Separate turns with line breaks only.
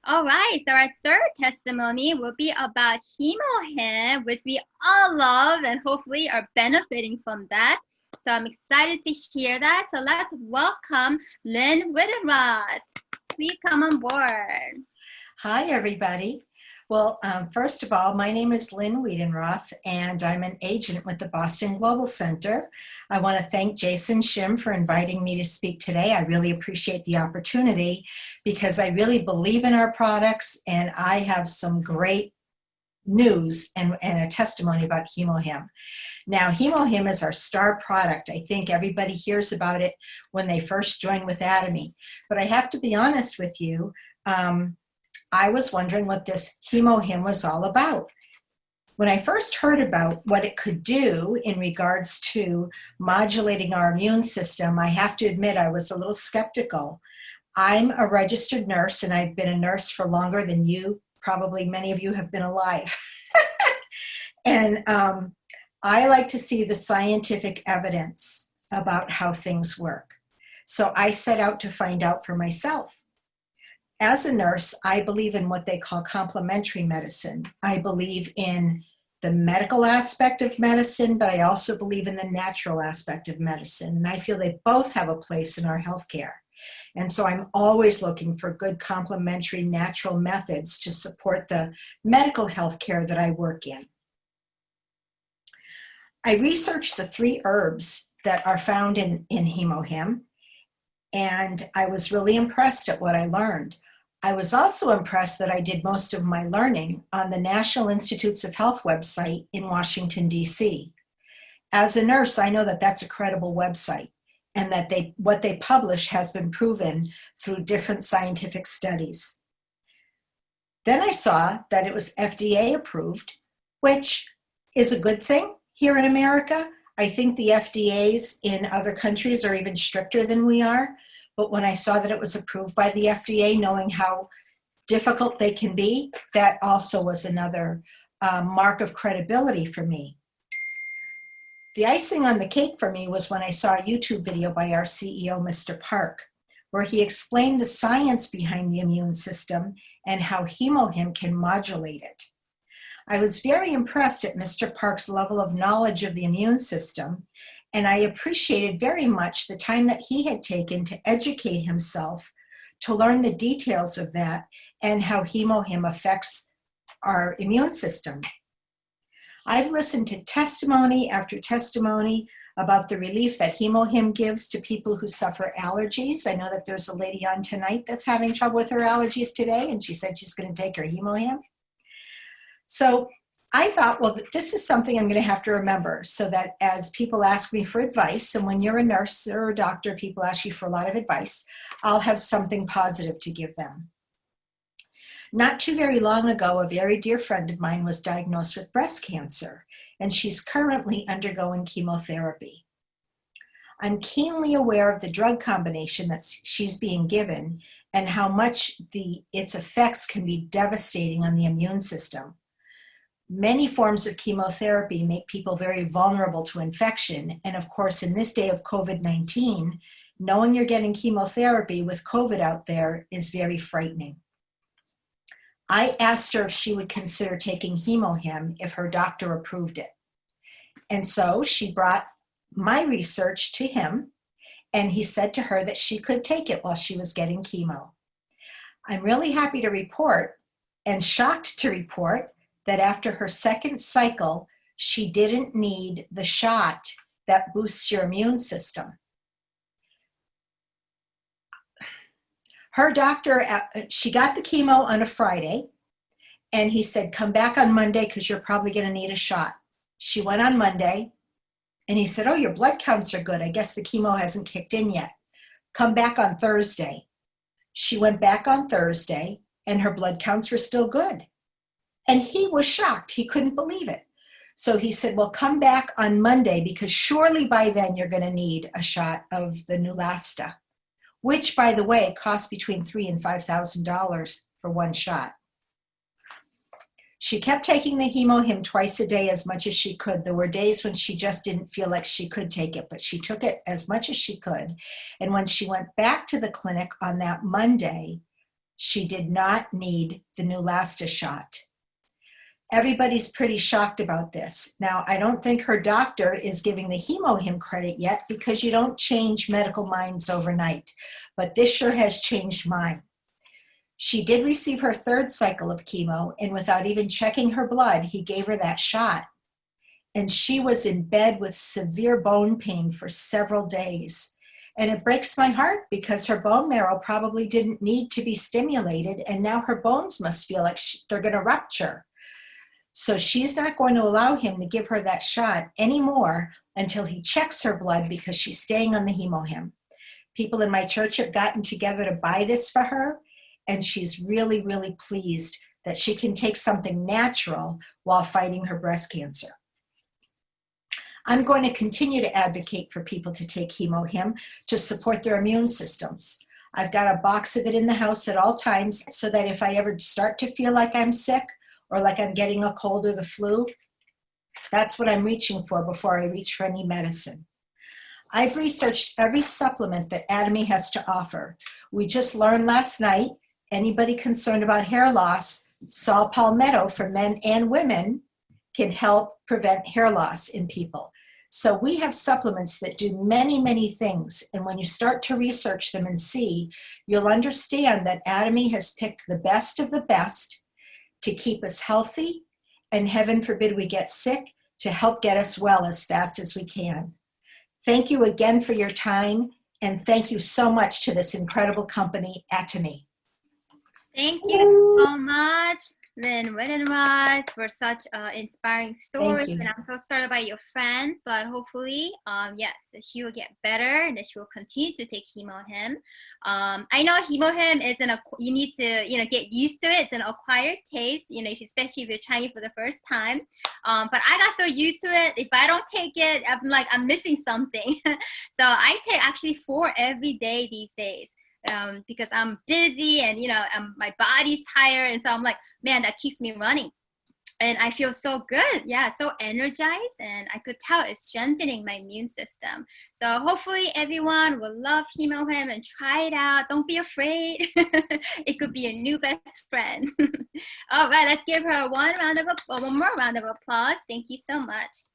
All right, so our third testimony will be about HemoHIM, which we all love and hopefully are benefiting from that. So I'm excited to hear that. So let's welcome Lynn Wiedenroth. Please come on board.
Hi, everybody. Well, first of all, my name is Lynn Wiedenroth, and I'm an agent with the Boston Global Center. I want to thank Jason Shim for inviting me to speak today. I really appreciate the opportunity because I really believe in our products, and I have some great news and a testimony about HemoHIM. Now, HemoHIM is our star product. I think everybody hears about it when they first join with Atomy. But I have to be honest with you, I was wondering what this HemoHIM was all about. When I first heard about what it could do in regards to modulating our immune system, I have to admit I was a little skeptical. I'm a registered nurse, and I've been a nurse for longer than you, probably many of you have been alive. And I like to see the scientific evidence about how things work. So I set out to find out for myself. As a nurse, I believe in what they call complementary medicine. I believe in the medical aspect of medicine, but I also believe in the natural aspect of medicine. And I feel they both have a place in our healthcare. And so I'm always looking for good complementary natural methods to support the medical healthcare that I work in. I researched the 3 herbs that are found in HemoHIM, and I was really impressed at what I learned. I was also impressed that I did most of my learning on the National Institutes of Health website in Washington, D.C. As a nurse, I know that that's a credible website and that what they publish has been proven through different scientific studies. Then I saw that it was FDA approved, which is a good thing here in America. I think the FDAs in other countries are even stricter than we are. But when I saw that it was approved by the FDA, knowing how difficult they can be, that also was another mark of credibility for me. The icing on the cake for me was when I saw a YouTube video by our CEO, Mr. Park, where he explained the science behind the immune system and how HemoHIM can modulate it. I was very impressed at Mr. Park's level of knowledge of the immune system, and I appreciated very much the time that he had taken to educate himself, to learn the details of that and how HemoHIM affects our immune system. I've listened to testimony after testimony about the relief that HemoHIM gives to people who suffer allergies. I know that there's a lady on tonight that's having trouble with her allergies today, and she said she's going to take her HemoHIM. So I thought, well, this is something I'm going to have to remember so that as people ask me for advice, and when you're a nurse or a doctor, people ask you for a lot of advice, I'll have something positive to give them. Not too very long ago, a very dear friend of mine was diagnosed with breast cancer, and she's currently undergoing chemotherapy. I'm keenly aware of the drug combination that she's being given and how much its effects can be devastating on the immune system. Many forms of chemotherapy make people very vulnerable to infection. And of course, in this day of COVID-19, knowing you're getting chemotherapy with COVID out there is very frightening. I asked her if she would consider taking HemoHIM if her doctor approved it. And so she brought my research to him, and he said to her that she could take it while she was getting chemo. I'm really happy to report, and shocked to report, that after her second cycle, she didn't need the shot that boosts your immune system. Her doctor, she got the chemo on a Friday, and he said, come back on Monday because you're probably going to need a shot. She went on Monday, and he said, oh, your blood counts are good. I guess the chemo hasn't kicked in yet. Come back on Thursday. She went back on Thursday, and her blood counts were still good. And he was shocked. He couldn't believe it. So he said, well, come back on Monday because surely by then you're going to need a shot of the Neulasta, which, by the way, costs between $3,000 and $5,000 for one shot. She kept taking the HemoHIM twice a day as much as she could. There were days when she just didn't feel like she could take it, but she took it as much as she could. And when she went back to the clinic on that Monday, She did not need the Neulasta shot. Everybody's pretty shocked about this. Now, I don't think her doctor is giving the HemoHIM credit yet because you don't change medical minds overnight, but this sure has changed mine. She did receive her third cycle of chemo, and without even checking her blood, he gave her that shot. And she was in bed with severe bone pain for several days. And it breaks my heart because her bone marrow probably didn't need to be stimulated, and now her bones must feel like they're going to rupture. So she's not going to allow him to give her that shot anymore until he checks her blood because she's staying on the HemoHIM. People in my church have gotten together to buy this for her, and she's really, really pleased that she can take something natural while fighting her breast cancer. I'm going to continue to advocate for people to take HemoHIM to support their immune systems. I've got a box of it in the house at all times so that if I ever start to feel like I'm sick or like I'm getting a cold or the flu, that's what I'm reaching for before I reach for any medicine. I've researched every supplement that AllAboutAtomy has to offer. We just learned last night, anybody concerned about hair loss, saw palmetto for men and women can help prevent hair loss in people. So we have supplements that do many, many things. And when you start to research them and see, you'll understand that AllAboutAtomy has picked the best of the best to keep us healthy, and heaven forbid we get sick, to help get us well as fast as we can. Thank you again for your time, and thank you so much to this incredible company, AllAboutAtomy.
Thank you so much, Lynn Wiedenroth, for such inspiring stories. And I'm so sorry about your friend, but hopefully, yes, she will get better and that she will continue to take HemoHIM. I know HemoHIM is you need to, get used to it. It's an acquired taste, especially if you're trying it for the first time. But I got so used to it. If I don't take it, I'm like, I'm missing something. So I take actually 4 every day these days. Because I'm busy and my body's tired, and so I'm like, man, that keeps me running, and I feel so good, so energized, and I could tell it's strengthening my immune system. So hopefully everyone will love HemoHIM and try it out. Don't be afraid. It could be your new best friend. All right, let's give her one more round of applause. Thank you so much.